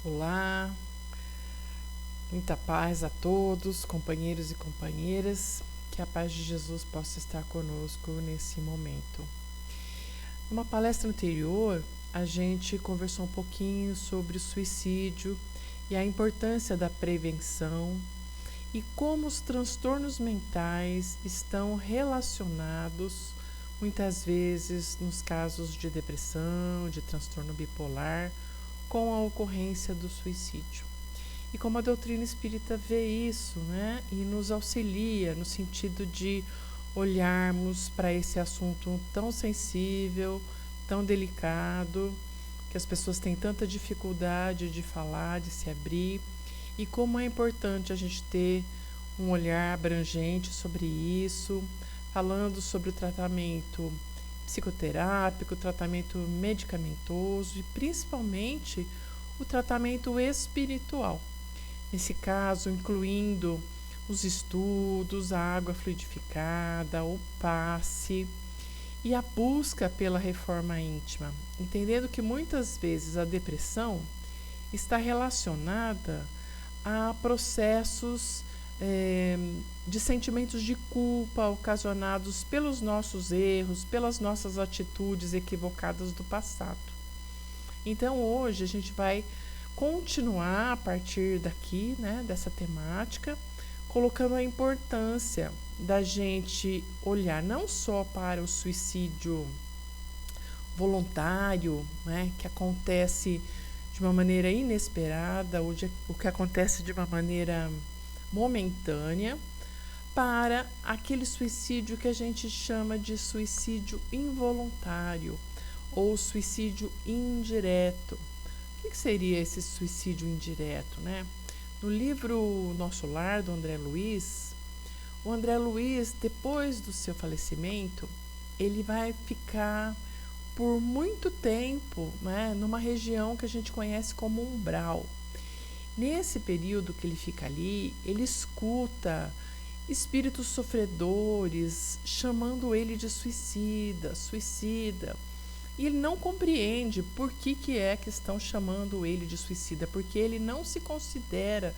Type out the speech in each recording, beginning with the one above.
Olá, muita paz a todos, companheiros e companheiras, que a paz de Jesus possa estar conosco nesse momento. Numa palestra anterior, a gente conversou um pouquinho sobre o suicídio e a importância da prevenção e como os transtornos mentais estão relacionados, muitas vezes, nos casos de depressão, de transtorno bipolar, com a ocorrência do suicídio. E como a doutrina espírita vê isso, né? E nos auxilia no sentido de olharmos para esse assunto tão sensível, tão delicado, que as pessoas têm tanta dificuldade de falar, de se abrir, e como é importante a gente ter um olhar abrangente sobre isso, falando sobre o tratamento psicoterápico, o tratamento medicamentoso e principalmente o tratamento espiritual. Nesse caso, incluindo os estudos, a água fluidificada, o passe e a busca pela reforma íntima, entendendo que muitas vezes a depressão está relacionada a processos de sentimentos de culpa ocasionados pelos nossos erros, pelas nossas atitudes equivocadas do passado. Então, hoje a gente vai continuar a partir daqui, né, dessa temática, colocando a importância da gente olhar não só para o suicídio voluntário, né, que acontece de uma maneira inesperada, ou o que acontece de uma maneira momentânea, para aquele suicídio que a gente chama de suicídio involuntário ou suicídio indireto. O que seria esse suicídio indireto, né? No livro Nosso Lar, do André Luiz, o André Luiz, depois do seu falecimento, ele vai ficar por muito tempo, né, numa região que a gente conhece como umbral. Nesse período que ele fica ali, ele escuta espíritos sofredores chamando ele de suicida, suicida. E ele não compreende por que é que estão chamando ele de suicida, porque ele não se considera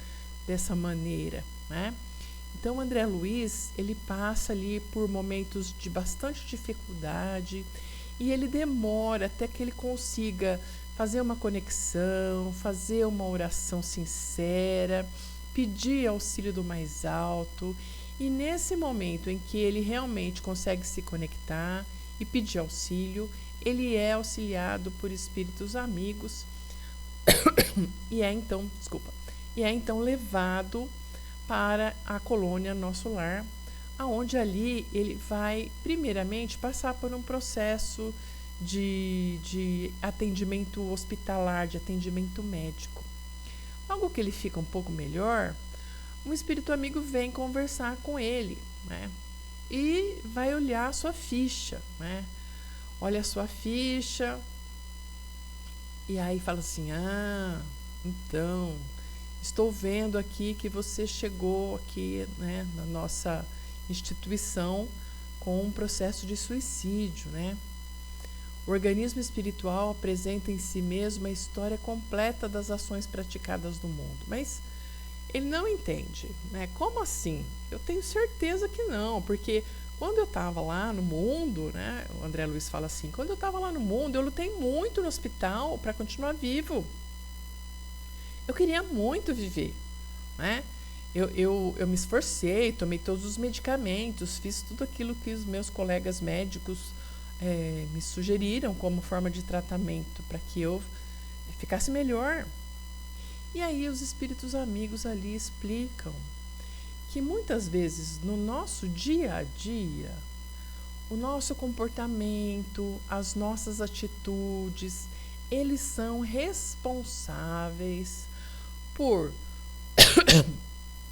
dessa maneira, né? Então, André Luiz, ele passa ali por momentos de bastante dificuldade e ele demora até que ele consiga fazer uma conexão, fazer uma oração sincera, pedir auxílio do mais alto. E nesse momento em que ele realmente consegue se conectar e pedir auxílio, ele é auxiliado por espíritos amigos e é então levado para a colônia Nosso Lar, aonde ali ele vai primeiramente passar por um processo de atendimento hospitalar, de atendimento médico. Logo que ele fica um pouco melhor, um espírito amigo vem conversar com ele, né? E vai olhar a sua ficha, né? Olha a sua ficha e aí fala assim: então, estou vendo aqui que você chegou aqui, né, na nossa instituição com um processo de suicídio, né? O organismo espiritual apresenta em si mesmo a história completa das ações praticadas no mundo, mas ele não entende, né? Como assim? Eu tenho certeza que não, porque quando eu estava lá no mundo, né? O André Luiz fala assim: quando eu estava lá no mundo, eu lutei muito no hospital para continuar vivo. Eu queria muito viver, né? Eu me esforcei, tomei todos os medicamentos, fiz tudo aquilo que os meus colegas médicos me sugeriram como forma de tratamento para que eu ficasse melhor. E aí os espíritos amigos ali explicam que muitas vezes no nosso dia a dia, o nosso comportamento, as nossas atitudes, eles são responsáveis por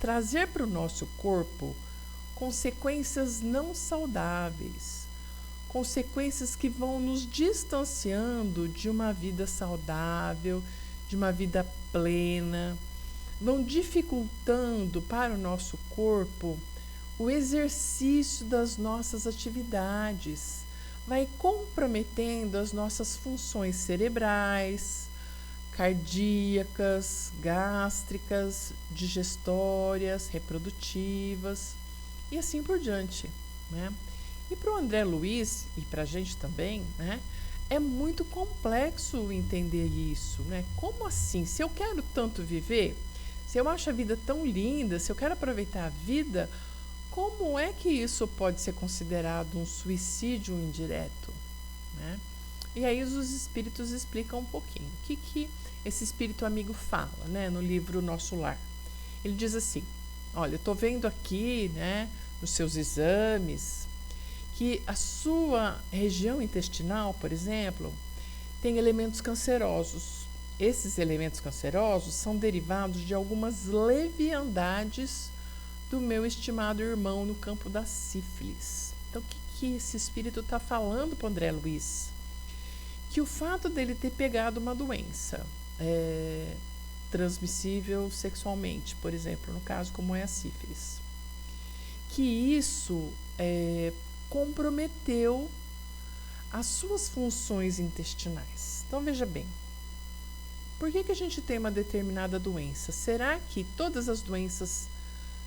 trazer para o nosso corpo consequências não saudáveis, consequências que vão nos distanciando de uma vida saudável, de uma vida plena, vão dificultando para o nosso corpo o exercício das nossas atividades, vai comprometendo as nossas funções cerebrais, cardíacas, gástricas, digestórias, reprodutivas e assim por diante, né? E para o André Luiz, e para a gente também, né, é muito complexo entender isso, né? Como assim? Se eu quero tanto viver, se eu acho a vida tão linda, se eu quero aproveitar a vida, como é que isso pode ser considerado um suicídio indireto, né? E aí os espíritos explicam um pouquinho. O que esse espírito amigo fala, né, no livro Nosso Lar? Ele diz assim: olha, eu estou vendo aqui, né, nos seus exames, que a sua região intestinal, por exemplo, tem elementos cancerosos. Esses elementos cancerosos são derivados de algumas leviandades do meu estimado irmão no campo da sífilis. Então, o que esse espírito está falando para o André Luiz? Que o fato dele ter pegado uma doença transmissível sexualmente, por exemplo, no caso como é a sífilis, que isso comprometeu as suas funções intestinais. Então, veja bem, por que a gente tem uma determinada doença? Será que todas as doenças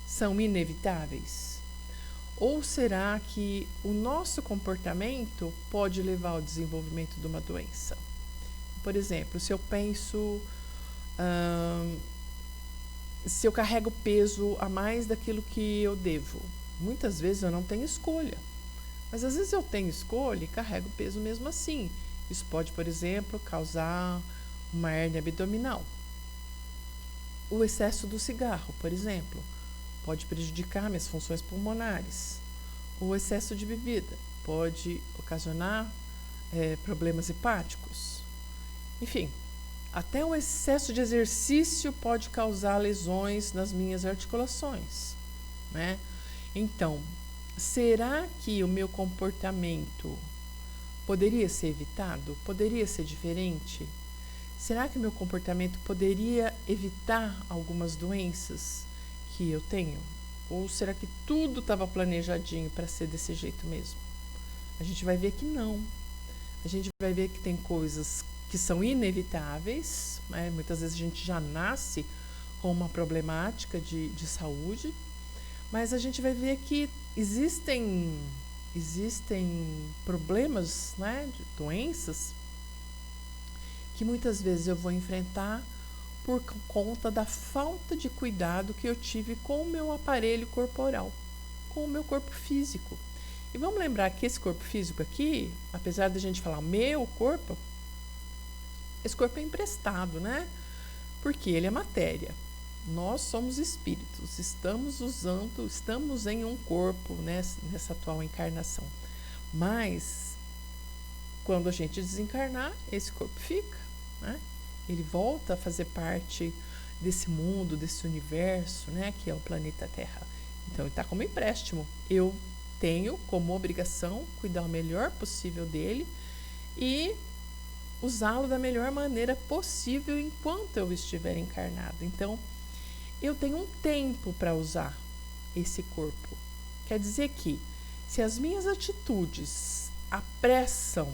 são inevitáveis? Ou será que o nosso comportamento pode levar ao desenvolvimento de uma doença? Por exemplo, se eu penso, se eu carrego peso a mais daquilo que eu devo, muitas vezes eu não tenho escolha. Mas às vezes eu tenho escolha e carrego peso mesmo assim. Isso pode, por exemplo, causar uma hérnia abdominal. O excesso do cigarro, por exemplo, pode prejudicar minhas funções pulmonares. O excesso de bebida pode ocasionar problemas hepáticos. Enfim, até o excesso de exercício pode causar lesões nas minhas articulações, né? Então, será que o meu comportamento poderia ser evitado? Poderia ser diferente? Será que o meu comportamento poderia evitar algumas doenças que eu tenho? Ou será que tudo estava planejadinho para ser desse jeito mesmo? A gente vai ver que não. A gente vai ver que tem coisas que são inevitáveis, né? Muitas vezes a gente já nasce com uma problemática de saúde, mas a gente vai ver que existem problemas, né, de doenças que muitas vezes eu vou enfrentar por conta da falta de cuidado que eu tive com o meu aparelho corporal, com o meu corpo físico. E vamos lembrar que esse corpo físico aqui, apesar da gente falar meu corpo, esse corpo é emprestado, né? Porque ele é matéria. Nós somos espíritos, estamos em um corpo, né, nessa atual encarnação. Mas, quando a gente desencarnar, esse corpo fica, né? Ele volta a fazer parte desse mundo, desse universo, né, que é o planeta Terra. Então, ele está como empréstimo. Eu tenho como obrigação cuidar o melhor possível dele e usá-lo da melhor maneira possível enquanto eu estiver encarnado. Então, eu tenho um tempo para usar esse corpo. Quer dizer que, se as minhas atitudes apressam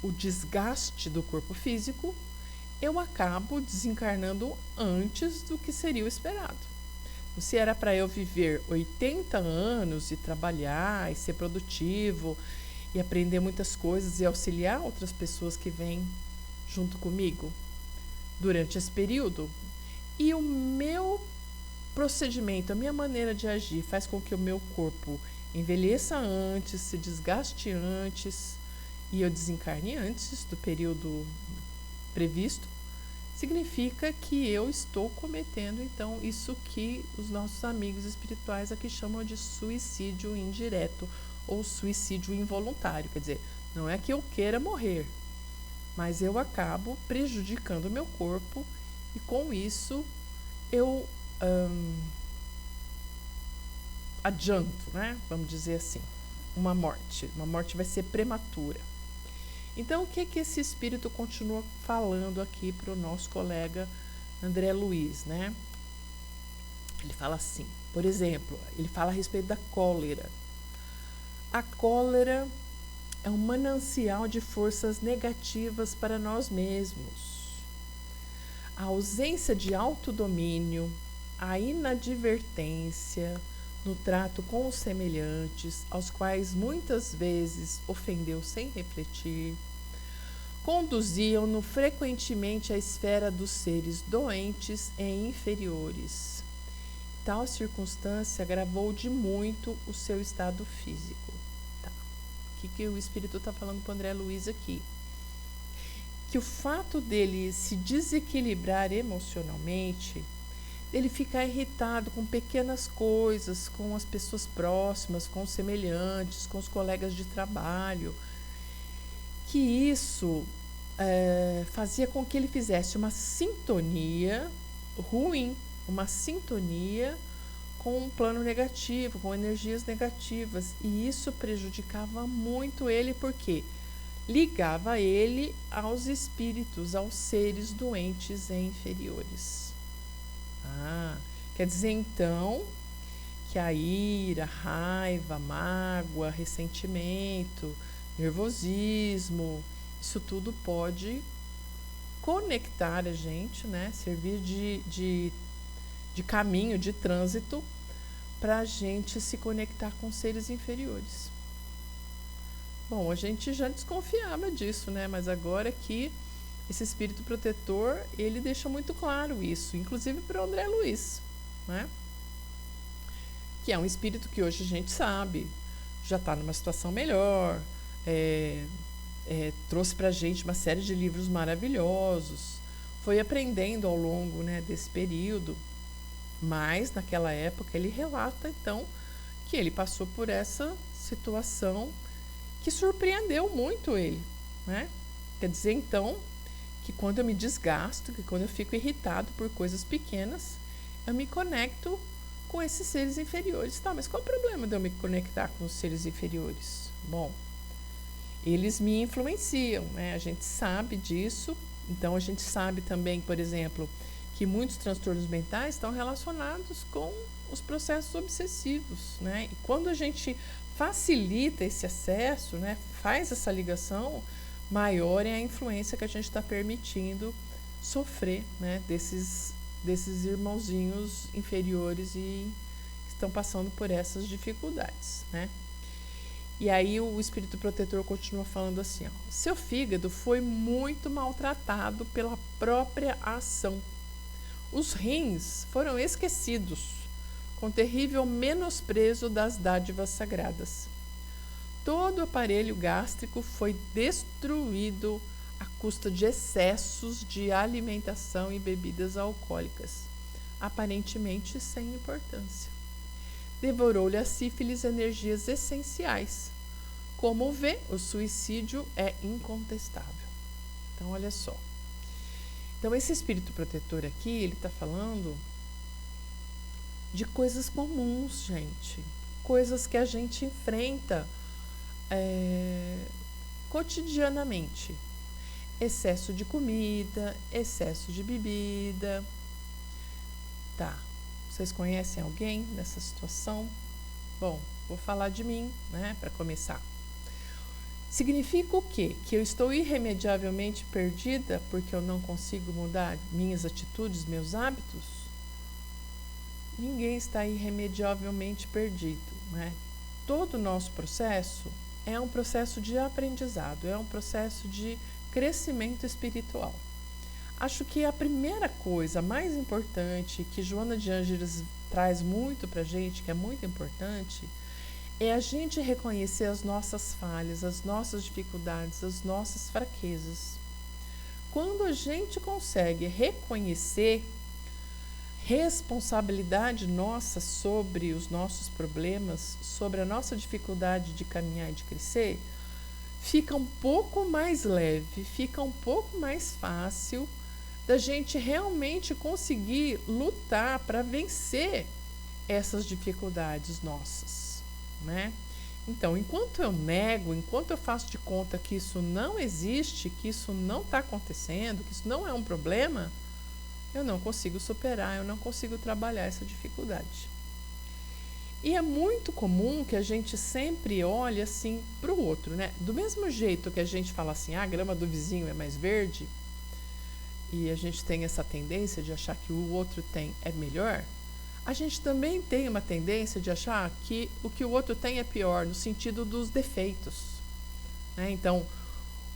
o desgaste do corpo físico, eu acabo desencarnando antes do que seria o esperado. Se era para eu viver 80 anos e trabalhar e ser produtivo e aprender muitas coisas e auxiliar outras pessoas que vêm junto comigo durante esse período, e o meu procedimento, a minha maneira de agir faz com que o meu corpo envelheça antes, se desgaste antes e eu desencarne antes do período previsto, significa que eu estou cometendo, então, isso que os nossos amigos espirituais aqui chamam de suicídio indireto ou suicídio involuntário. Quer dizer, não é que eu queira morrer, mas eu acabo prejudicando o meu corpo e, com isso, eu adianto, né? Vamos dizer assim, uma morte. Uma morte vai ser prematura. Então, o que esse espírito continua falando aqui para o nosso colega André Luiz, né? Ele fala assim, por exemplo, ele fala a respeito da cólera. A cólera é um manancial de forças negativas para nós mesmos. a ausência de autodomínio, a inadvertência no trato com os semelhantes, aos quais muitas vezes ofendeu sem refletir, conduziam-no frequentemente à esfera dos seres doentes e inferiores. Tal circunstância agravou de muito o seu estado físico. Tá. O que o Espírito está falando para o André Luiz aqui? Que o fato dele se desequilibrar emocionalmente, dele ficar irritado com pequenas coisas, com as pessoas próximas, com os semelhantes, com os colegas de trabalho, que isso fazia com que ele fizesse uma sintonia ruim, uma sintonia com um plano negativo, com energias negativas, e isso prejudicava muito ele, porque ligava ele aos espíritos, aos seres doentes e inferiores. Quer dizer, então, que a ira, a raiva, a mágoa, ressentimento, nervosismo, isso tudo pode conectar a gente, né? Servir de caminho, de trânsito, para a gente se conectar com seres inferiores. Bom, a gente já desconfiava disso, né? Mas agora que esse espírito protetor, ele deixa muito claro isso, inclusive para o André Luiz, né? Que é um espírito que hoje a gente sabe, já está numa situação melhor, trouxe para a gente uma série de livros maravilhosos, foi aprendendo ao longo, né, desse período, mas naquela época ele relata, então, que ele passou por essa situação que surpreendeu muito ele, né? Quer dizer, então, que quando eu me desgasto, que quando eu fico irritado por coisas pequenas, eu me conecto com esses seres inferiores. Tá, mas qual o problema de eu me conectar com os seres inferiores? Bom, eles me influenciam, né? A gente sabe disso. Então, a gente sabe também, por exemplo, que muitos transtornos mentais estão relacionados com os processos obsessivos, né? E quando a gente facilita esse acesso, né, faz essa ligação, maior é a influência que a gente está permitindo sofrer, né, desses irmãozinhos inferiores e que estão passando por essas dificuldades, né? E aí o espírito protetor continua falando assim, ó, seu fígado foi muito maltratado pela própria ação. Os rins foram esquecidos, com terrível menosprezo das dádivas sagradas. Todo o aparelho gástrico foi destruído à custa de excessos de alimentação e bebidas alcoólicas, aparentemente sem importância. Devorou-lhe a sífilis energias essenciais. Como vê, o suicídio é incontestável. Então, olha só. Então, esse espírito protetor aqui, ele está falando de coisas comuns, gente. Coisas que a gente enfrenta cotidianamente. Excesso de comida, excesso de bebida. Tá. Vocês conhecem alguém nessa situação? Bom, vou falar de mim, né, para começar. Significa o quê? Que eu estou irremediavelmente perdida porque eu não consigo mudar minhas atitudes, meus hábitos? Ninguém está irremediavelmente perdido, né? Todo o nosso processo é um processo de aprendizado, é um processo de crescimento espiritual. Acho que a primeira coisa mais importante que Joana de Ângeles traz muito para a gente, que é muito importante, é a gente reconhecer as nossas falhas, as nossas dificuldades, as nossas fraquezas. Quando a gente consegue reconhecer responsabilidade nossa sobre os nossos problemas, sobre a nossa dificuldade de caminhar e de crescer, fica um pouco mais leve, fica um pouco mais fácil da gente realmente conseguir lutar para vencer essas dificuldades nossas, né? Então, enquanto eu nego, enquanto eu faço de conta que isso não existe, que isso não está acontecendo, que isso não é um problema, eu não consigo superar, eu não consigo trabalhar essa dificuldade. E é muito comum que a gente sempre olhe assim para o outro, né? Do mesmo jeito que a gente fala assim, a grama do vizinho é mais verde, e a gente tem essa tendência de achar que o outro tem é melhor, a gente também tem uma tendência de achar que o outro tem é pior, no sentido dos defeitos, né? Então,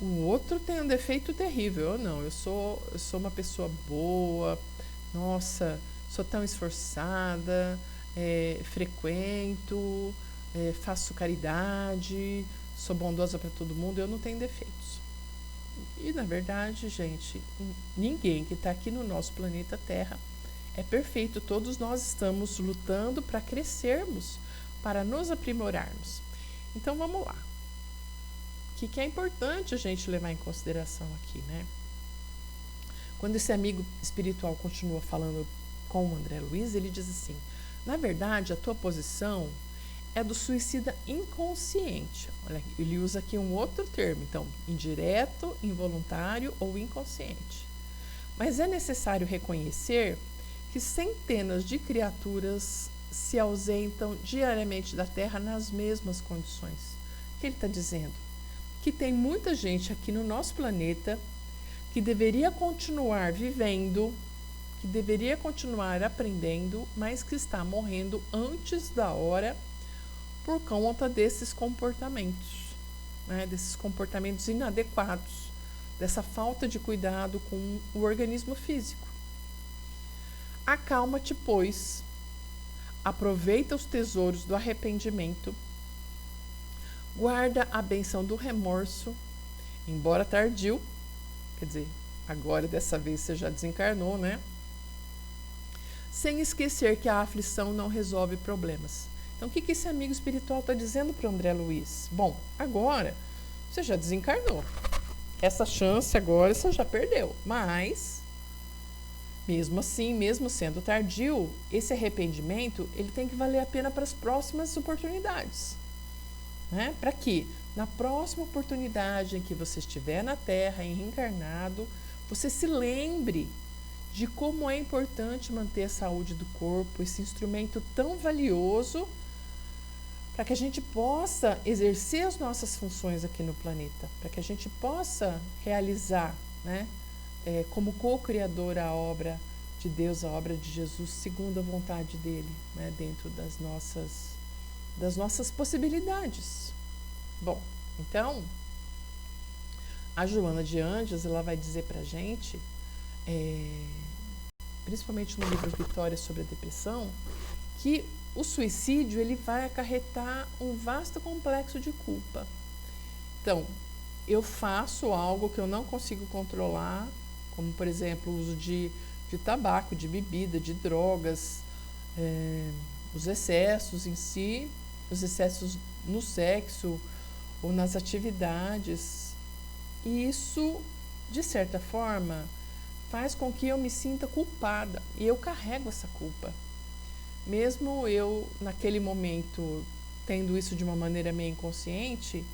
o outro tem um defeito terrível. Eu não, eu sou uma pessoa boa, nossa, sou tão esforçada, frequento, faço caridade, sou bondosa para todo mundo, eu não tenho defeitos. E, na verdade, gente, ninguém que está aqui no nosso planeta Terra é perfeito. Todos nós estamos lutando para crescermos, para nos aprimorarmos. Então, vamos lá. O que é importante a gente levar em consideração aqui, né? Quando esse amigo espiritual continua falando com o André Luiz, ele diz assim: na verdade, a tua posição é do suicida inconsciente. Olha, ele usa aqui um outro termo, então, indireto, involuntário ou inconsciente. Mas é necessário reconhecer que centenas de criaturas se ausentam diariamente da Terra nas mesmas condições. O que ele está dizendo? Que tem muita gente aqui no nosso planeta que deveria continuar vivendo, que deveria continuar aprendendo, mas que está morrendo antes da hora por conta desses comportamentos, né? Desses comportamentos inadequados, dessa falta de cuidado com o organismo físico. Acalma-te, pois, aproveita os tesouros do arrependimento, guarda a benção do remorso, embora tardio, quer dizer, agora dessa vez você já desencarnou, né? Sem esquecer que a aflição não resolve problemas. Então, o que esse amigo espiritual está dizendo para o André Luiz? Bom, agora você já desencarnou. Essa chance agora você já perdeu. Mas, mesmo assim, mesmo sendo tardio, esse arrependimento ele tem que valer a pena para as próximas oportunidades. Né? Para que, na próxima oportunidade em que você estiver na Terra, reencarnado, você se lembre de como é importante manter a saúde do corpo, esse instrumento tão valioso, para que a gente possa exercer as nossas funções aqui no planeta, para que a gente possa realizar, né, como co-criador a obra de Deus, a obra de Jesus, segundo a vontade dele, né, dentro das nossas possibilidades. Bom, então, a Joana de Anjos, ela vai dizer para a gente, principalmente no livro Vitória sobre a Depressão, que o suicídio ele vai acarretar um vasto complexo de culpa. Então, eu faço algo que eu não consigo controlar, como, por exemplo, o uso de tabaco, de bebida, de drogas, os excessos em si, os excessos no sexo ou nas atividades. E isso, de certa forma, faz com que eu me sinta culpada. E eu carrego essa culpa. Mesmo eu, naquele momento, tendo isso de uma maneira meio inconsciente,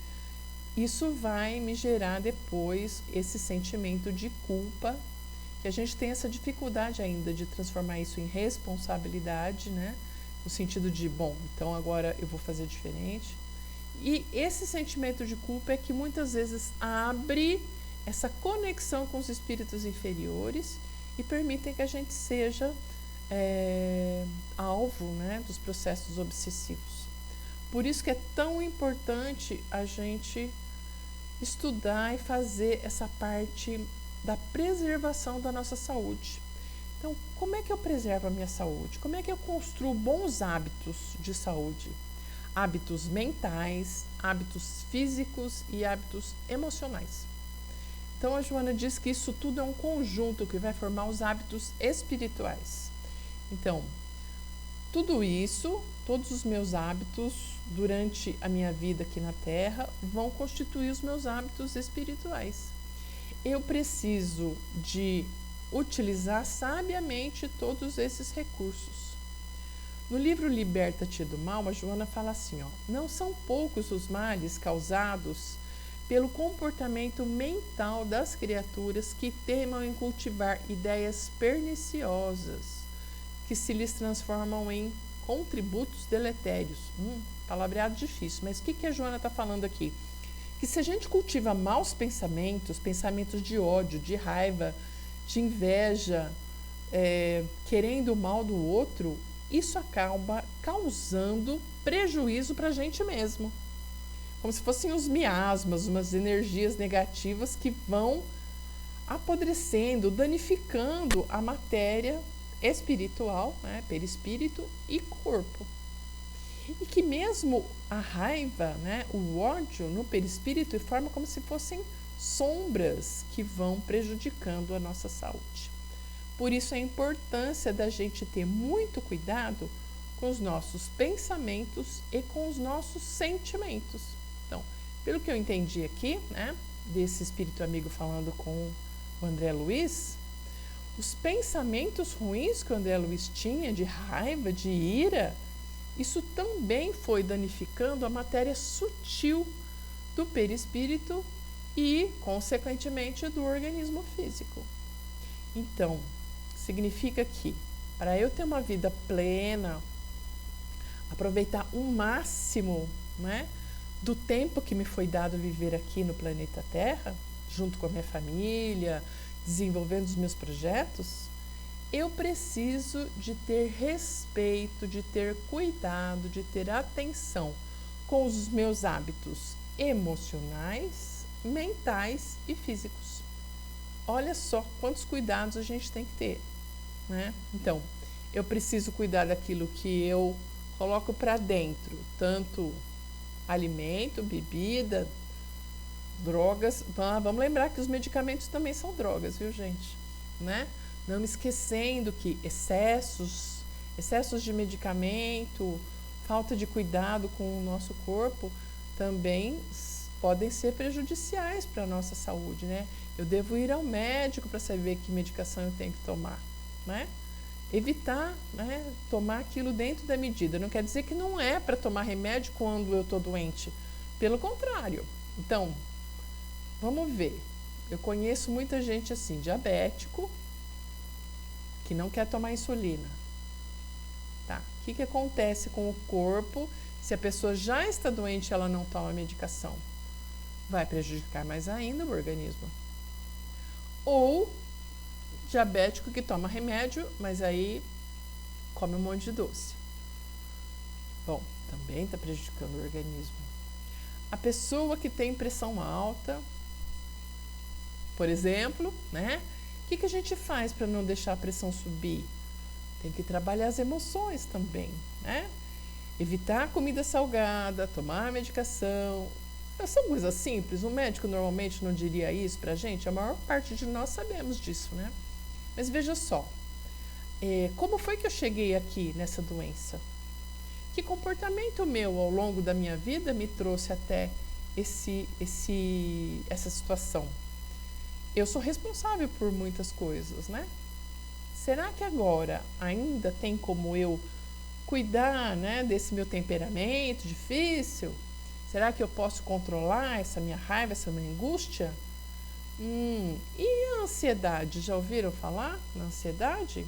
isso vai me gerar depois esse sentimento de culpa, que a gente tem essa dificuldade ainda de transformar isso em responsabilidade, né? No sentido de, bom, então agora eu vou fazer diferente. E esse sentimento de culpa é que muitas vezes abre essa conexão com os espíritos inferiores e permitem que a gente seja alvo, né, dos processos obsessivos. Por isso que é tão importante a gente estudar e fazer essa parte da preservação da nossa saúde. Então, como é que eu preservo a minha saúde? Como é que eu construo bons hábitos de saúde? Hábitos mentais, hábitos físicos e hábitos emocionais. Então, a Joana diz que isso tudo é um conjunto que vai formar os hábitos espirituais. Então, tudo isso, todos os meus hábitos durante a minha vida aqui na Terra vão constituir os meus hábitos espirituais. Eu preciso de utilizar sabiamente todos esses recursos. No livro Liberta-te do Mal, a Joana fala assim, não são poucos os males causados pelo comportamento mental das criaturas que teimam em cultivar ideias perniciosas, que se lhes transformam em contributos deletérios. Palavreado difícil, mas o que a Joana está falando aqui? Que se a gente cultiva maus pensamentos, pensamentos de ódio, de raiva, de inveja, querendo o mal do outro, isso acaba causando prejuízo para a gente mesmo. Como se fossem os miasmas, umas energias negativas que vão apodrecendo, danificando a matéria espiritual, né, perispírito e corpo. E que mesmo a raiva, né, o ódio no perispírito forma como se fossem sombras que vão prejudicando a nossa saúde. Por isso a importância da gente ter muito cuidado com os nossos pensamentos e com os nossos sentimentos. Então, pelo que eu entendi aqui, né, desse espírito amigo falando com o André Luiz, os pensamentos ruins que o André Luiz tinha, de raiva, de ira, isso também foi danificando a matéria sutil do perispírito e, consequentemente, do organismo físico. Então, significa que, para eu ter uma vida plena, aproveitar o máximo, né, do tempo que me foi dado viver aqui no planeta Terra, junto com a minha família, desenvolvendo os meus projetos, eu preciso de ter respeito, de ter cuidado, de ter atenção com os meus hábitos emocionais, mentais e físicos. Olha só quantos cuidados a gente tem que ter, né? Então, eu preciso cuidar daquilo que eu coloco para dentro, tanto alimento, bebida, drogas. Vamos lembrar que os medicamentos também são drogas, viu, gente? Né? Não me esquecendo que excessos de medicamento, falta de cuidado com o nosso corpo também podem ser prejudiciais para a nossa saúde, né? Eu devo ir ao médico para saber que medicação eu tenho que tomar, né? Evitar, né, tomar aquilo dentro da medida. Não quer dizer que não é para tomar remédio quando eu estou doente. Pelo contrário. Então, vamos ver. Eu conheço muita gente assim, diabético, que não quer tomar insulina. Tá? O que acontece com o corpo se a pessoa já está doente e ela não toma medicação? Vai prejudicar mais ainda o organismo. Ou diabético que toma remédio, mas aí come um monte de doce. Bom, também está prejudicando o organismo. A pessoa que tem pressão alta, por exemplo, né? O que a gente faz para não deixar a pressão subir? Tem que trabalhar as emoções também, né? Evitar a comida salgada, tomar medicação. São coisas simples. O médico normalmente não diria isso para a gente. A maior parte de nós sabemos disso, né? Mas veja só, como foi que eu cheguei aqui nessa doença? Que comportamento meu ao longo da minha vida me trouxe até essa situação? Eu sou responsável por muitas coisas, né? Será que agora ainda tem como eu cuidar, né, desse meu temperamento difícil? Será que eu posso controlar essa minha raiva, essa minha angústia? E a ansiedade? Já ouviram falar na ansiedade?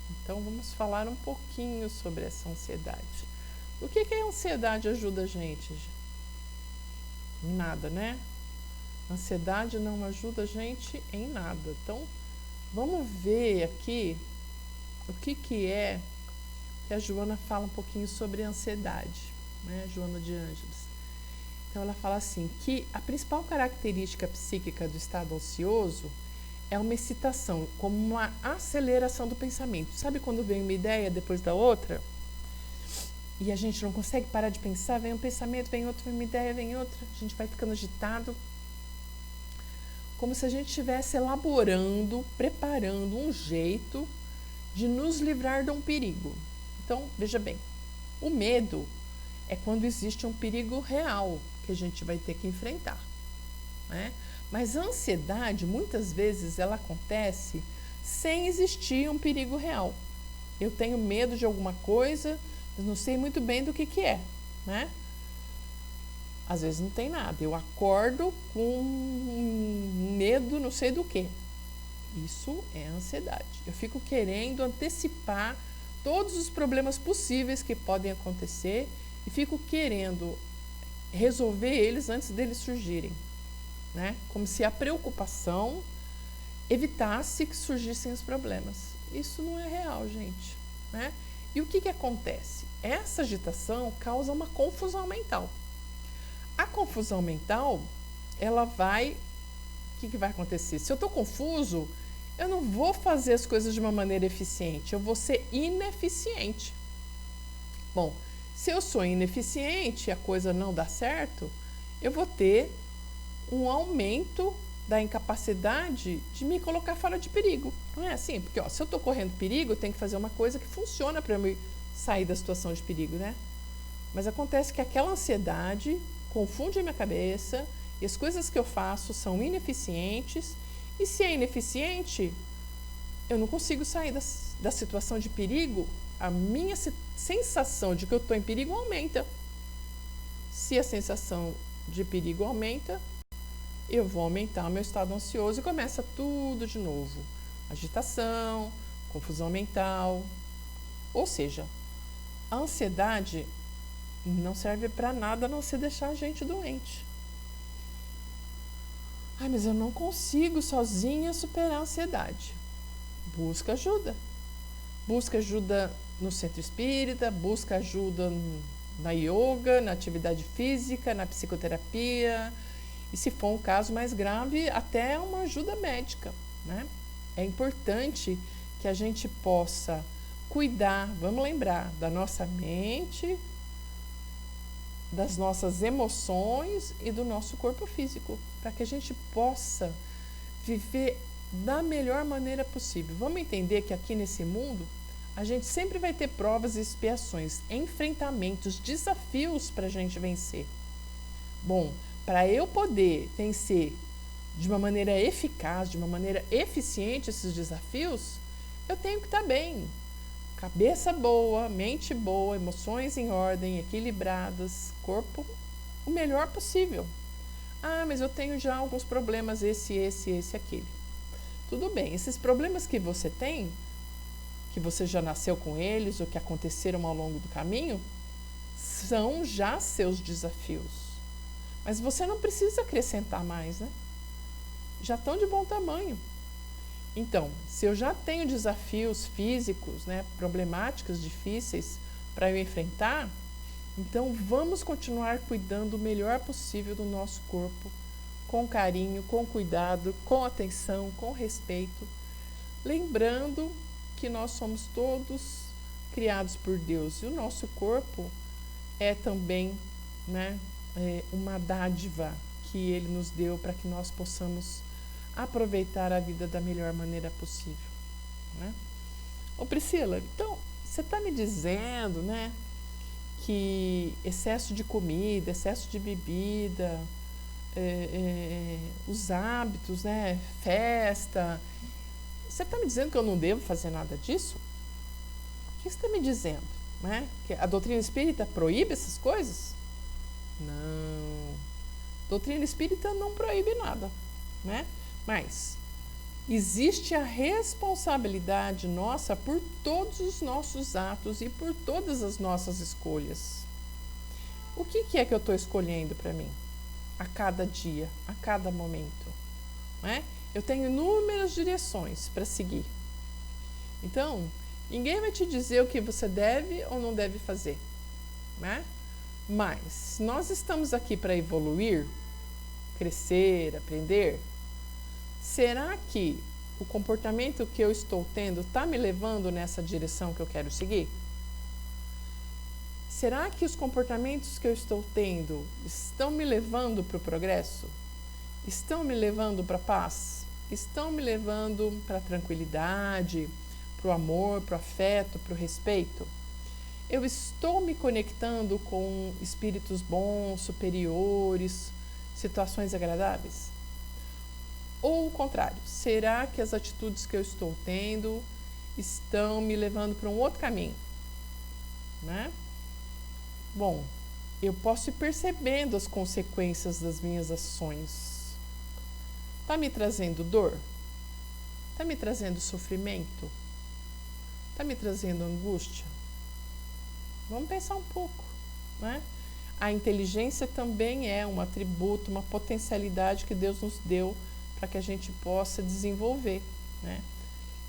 Então vamos falar um pouquinho sobre essa ansiedade. O que a ansiedade ajuda a gente? Nada, né? A ansiedade não ajuda a gente em nada. Então vamos ver aqui o que é que a Joana fala um pouquinho sobre a ansiedade, né? Joana de Ângeles. Então ela fala assim, que a principal característica psíquica do estado ansioso é uma excitação, como uma aceleração do pensamento. Sabe quando vem uma ideia depois da outra? E a gente não consegue parar de pensar, vem um pensamento, vem outro, vem uma ideia, vem outra, a gente vai ficando agitado. Como se a gente estivesse elaborando, preparando um jeito de nos livrar de um perigo. Então, veja bem, o medo é quando existe um perigo real que a gente vai ter que enfrentar, né? Mas a ansiedade, muitas vezes, ela acontece sem existir um perigo real. Eu tenho medo de alguma coisa, mas não sei muito bem do que é, né? Às vezes não tem nada. Eu acordo com medo não sei do que. Isso é ansiedade. Eu fico querendo antecipar todos os problemas possíveis que podem acontecer e fico querendo resolver eles antes deles surgirem, né? Como se a preocupação evitasse que surgissem os problemas. Isso não é real, gente, né? E o que acontece? Essa agitação causa uma confusão mental. A confusão mental, ela vai... O que vai acontecer? Se eu estou confuso, eu não vou fazer as coisas de uma maneira eficiente, eu vou ser ineficiente. Bom, se eu sou ineficiente e a coisa não dá certo, eu vou ter um aumento da incapacidade de me colocar fora de perigo. Não é assim? Porque se eu estou correndo perigo, eu tenho que fazer uma coisa que funciona para eu sair da situação de perigo, né? Mas acontece que aquela ansiedade confunde a minha cabeça e as coisas que eu faço são ineficientes. E se é ineficiente, eu não consigo sair da situação de perigo. A minha sensação de que eu estou em perigo aumenta. Se a sensação de perigo aumenta, eu vou aumentar o meu estado ansioso e começa tudo de novo. Agitação, confusão mental. Ou seja, a ansiedade não serve para nada a não ser deixar a gente doente. Ai, mas eu não consigo sozinha superar a ansiedade. Busca ajuda. Busca ajuda no centro espírita, busca ajuda na yoga, na atividade física, na psicoterapia. E se for um caso mais grave, até uma ajuda médica, né? É importante que a gente possa cuidar, vamos lembrar, da nossa mente, das nossas emoções e do nosso corpo físico, para que a gente possa viver da melhor maneira possível. Vamos entender que aqui nesse mundo, a gente sempre vai ter provas e expiações, enfrentamentos, desafios para a gente vencer. Bom, para eu poder vencer de uma maneira eficaz, de uma maneira eficiente esses desafios, eu tenho que estar bem. Cabeça boa, mente boa, emoções em ordem, equilibradas, corpo o melhor possível. Ah, mas eu tenho já alguns problemas, esse, aquele. Tudo bem, esses problemas que você tem, que você já nasceu com eles ou que aconteceram ao longo do caminho, são já seus desafios. Mas você não precisa acrescentar mais, né? Já estão de bom tamanho. Então, se eu já tenho desafios físicos, né, problemáticas difíceis para eu enfrentar, então vamos continuar cuidando o melhor possível do nosso corpo, com carinho, com cuidado, com atenção, com respeito, lembrando que nós somos todos criados por Deus e o nosso corpo é também, né, uma dádiva que Ele nos deu para que nós possamos aproveitar a vida da melhor maneira possível, né? Ô Priscila, então você está me dizendo, né, que excesso de comida, excesso de bebida, os hábitos, né, festa, você está me dizendo que eu não devo fazer nada disso? O que você está me dizendo, né? Que a doutrina espírita proíbe essas coisas? Não, doutrina espírita não proíbe nada, né? Mas existe a responsabilidade nossa por todos os nossos atos e por todas as nossas escolhas. O que é que eu estou escolhendo para mim? A cada dia, a cada momento, né? Eu tenho inúmeras direções para seguir. Então, ninguém vai te dizer o que você deve ou não deve fazer, né? Mas nós estamos aqui para evoluir, crescer, aprender. Será que o comportamento que eu estou tendo está me levando nessa direção que eu quero seguir? Será que os comportamentos que eu estou tendo estão me levando para o progresso? Estão me levando para a paz? Estão me levando para a tranquilidade, para o amor, para o afeto, para o respeito? Eu estou me conectando com espíritos bons, superiores, situações agradáveis? Ou o contrário, será que as atitudes que eu estou tendo estão me levando para um outro caminho, né? Bom, eu posso ir percebendo as consequências das minhas ações. Está me trazendo dor? Está me trazendo sofrimento? Está me trazendo angústia? Vamos pensar um pouco, né? A inteligência também é um atributo, uma potencialidade que Deus nos deu para que a gente possa desenvolver, né?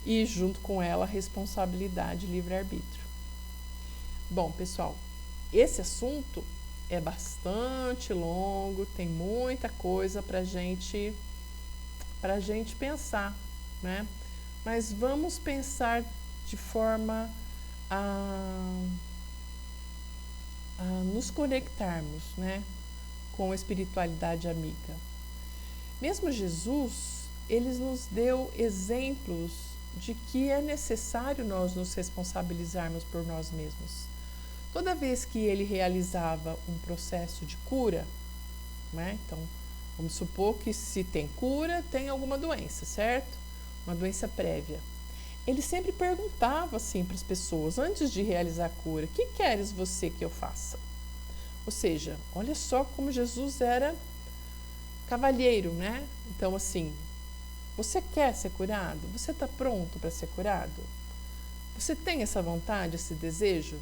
E junto com ela a responsabilidade e livre-arbítrio. Bom, pessoal, esse assunto é bastante longo, tem muita coisa para gente pensar, né? Mas vamos pensar de forma a nos conectarmos, né, com a espiritualidade amiga. Mesmo Jesus, ele nos deu exemplos de que é necessário nós nos responsabilizarmos por nós mesmos. Toda vez que ele realizava um processo de cura, né, então vamos supor que se tem cura, tem alguma doença, certo? Uma doença prévia. Ele sempre perguntava assim para as pessoas, antes de realizar a cura: o que queres você que eu faça? Ou seja, olha só como Jesus era cavalheiro, né? Então, assim, você quer ser curado? Você está pronto para ser curado? Você tem essa vontade, esse desejo?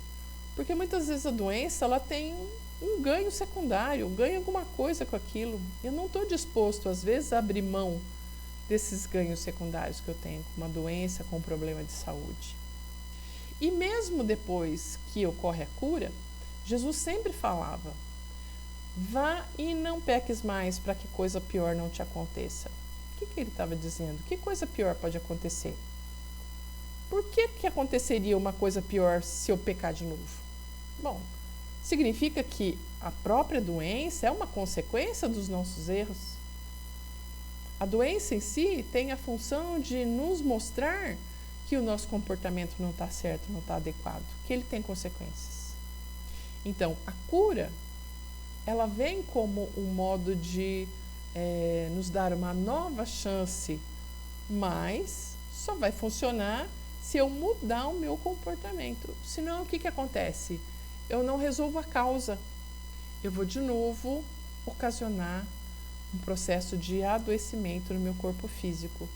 Porque muitas vezes a doença, ela tem um ganho secundário, ganha alguma coisa com aquilo. Eu não estou disposto, às vezes, a abrir mão desses ganhos secundários que eu tenho, com uma doença, com um problema de saúde. E mesmo depois que ocorre a cura, Jesus sempre falava: vá e não peques mais para que coisa pior não te aconteça. O que ele estava dizendo? Que coisa pior pode acontecer? Por que aconteceria uma coisa pior se eu pecar de novo? Bom, significa que a própria doença é uma consequência dos nossos erros. A doença em si tem a função de nos mostrar que o nosso comportamento não está certo, não está adequado, que ele tem consequências. Então, a cura, ela vem como um modo de nos dar uma nova chance, mas só vai funcionar se eu mudar o meu comportamento. Senão, o que acontece? Eu não resolvo a causa. Eu vou de novo ocasionar um processo de adoecimento no meu corpo físico,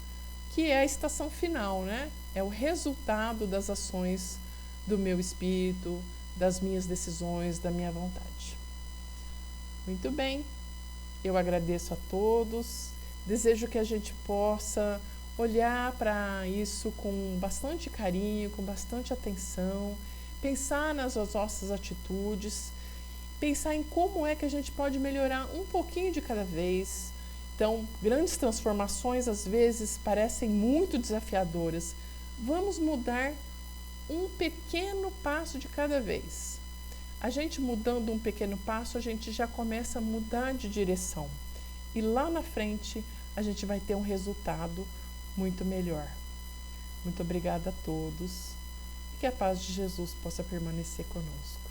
que é a estação final, né? É o resultado das ações do meu espírito, das minhas decisões, da minha vontade. Muito bem, eu agradeço a todos, desejo que a gente possa olhar para isso com bastante carinho, com bastante atenção, pensar nas nossas atitudes, pensar em como é que a gente pode melhorar um pouquinho de cada vez. Então, grandes transformações às vezes parecem muito desafiadoras. Vamos mudar um pequeno passo de cada vez. A gente mudando um pequeno passo, a gente já começa a mudar de direção. E lá na frente, a gente vai ter um resultado muito melhor. Muito obrigada a todos. E que a paz de Jesus possa permanecer conosco.